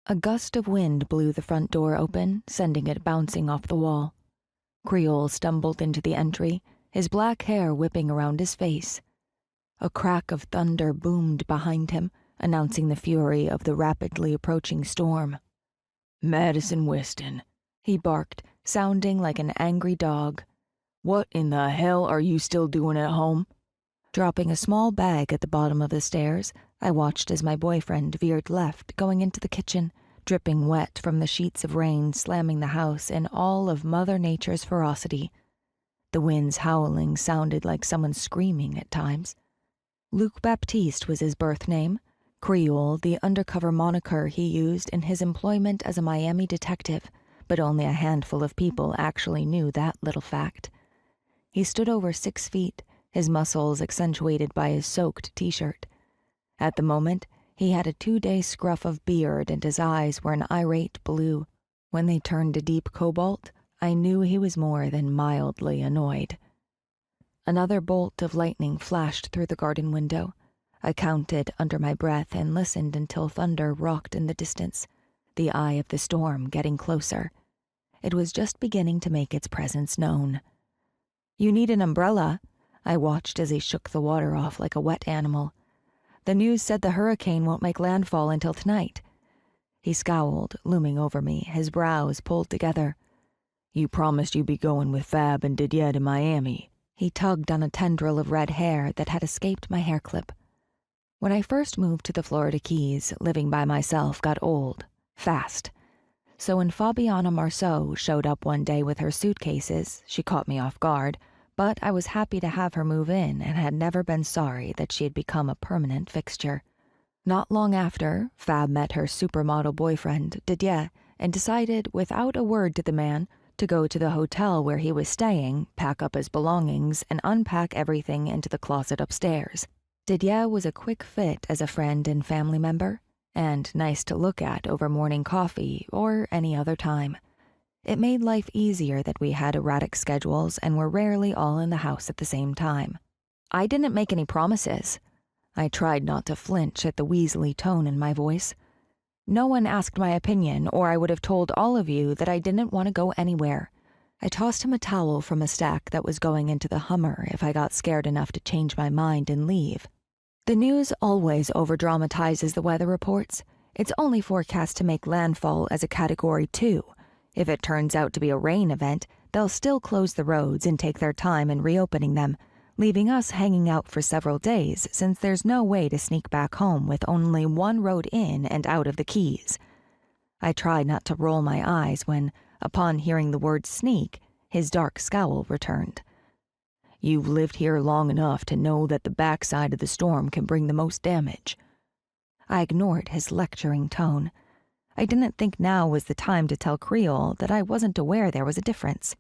A gust of wind blew the front door open, sending it bouncing off the wall. Creole stumbled into the entry, his black hair whipping around his face. A crack of thunder boomed behind him, announcing the fury of the rapidly approaching storm. "Madison Weston," he barked, sounding like an angry dog. "What in the hell are you still doing at home?" Dropping a small bag at the bottom of the stairs, I watched as my boyfriend veered left, going into the kitchen, dripping wet from the sheets of rain slamming the house in all of Mother Nature's ferocity. The wind's howling sounded like someone screaming at times. Luc Baptiste was his birth name, Creole the undercover moniker he used in his employment as a Miami detective, but only a handful of people actually knew that little fact. He stood over 6 feet, his muscles accentuated by his soaked t-shirt. At the moment, he had a 2-day scruff of beard and his eyes were an irate blue. When they turned to deep cobalt, I knew he was more than mildly annoyed. Another bolt of lightning flashed through the garden window. I counted under my breath and listened until thunder rocked in the distance, the eye of the storm getting closer. It was just beginning to make its presence known. "You need an umbrella," I watched as he shook the water off like a wet animal. "The news said the hurricane won't make landfall until tonight." He scowled, looming over me, his brows pulled together. "You promised you'd be going with Fab and Didier to Miami." He tugged on a tendril of red hair that had escaped my hair clip. When I first moved to the Florida Keys, living by myself got old, fast. So when Fabiana Marceau showed up one day with her suitcases, she caught me off guard, but I was happy to have her move in and had never been sorry that she had become a permanent fixture. Not long after, Fab met her supermodel boyfriend, Didier, and decided, without a word to the man, to go to the hotel where he was staying, pack up his belongings, and unpack everything into the closet upstairs. Didier was a quick fit as a friend and family member, and nice to look at over morning coffee or any other time. It made life easier that we had erratic schedules and were rarely all in the house at the same time. I didn't make any promises. I tried not to flinch at the weaselly tone in my voice. No one asked my opinion, or I would have told all of you that I didn't want to go anywhere. I tossed him a towel from a stack that was going into the Hummer if I got scared enough to change my mind and leave. The news always overdramatizes the weather reports. It's only forecast to make landfall as a Category 2. If it turns out to be a rain event, they'll still close the roads and take their time in reopening them, leaving us hanging out for several days since there's no way to sneak back home with only one road in and out of the Keys. I tried not to roll my eyes when, upon hearing the word sneak, his dark scowl returned. "You've lived here long enough to know that the backside of the storm can bring the most damage." I ignored his lecturing tone. I didn't think now was the time to tell Creole that I wasn't aware there was a difference.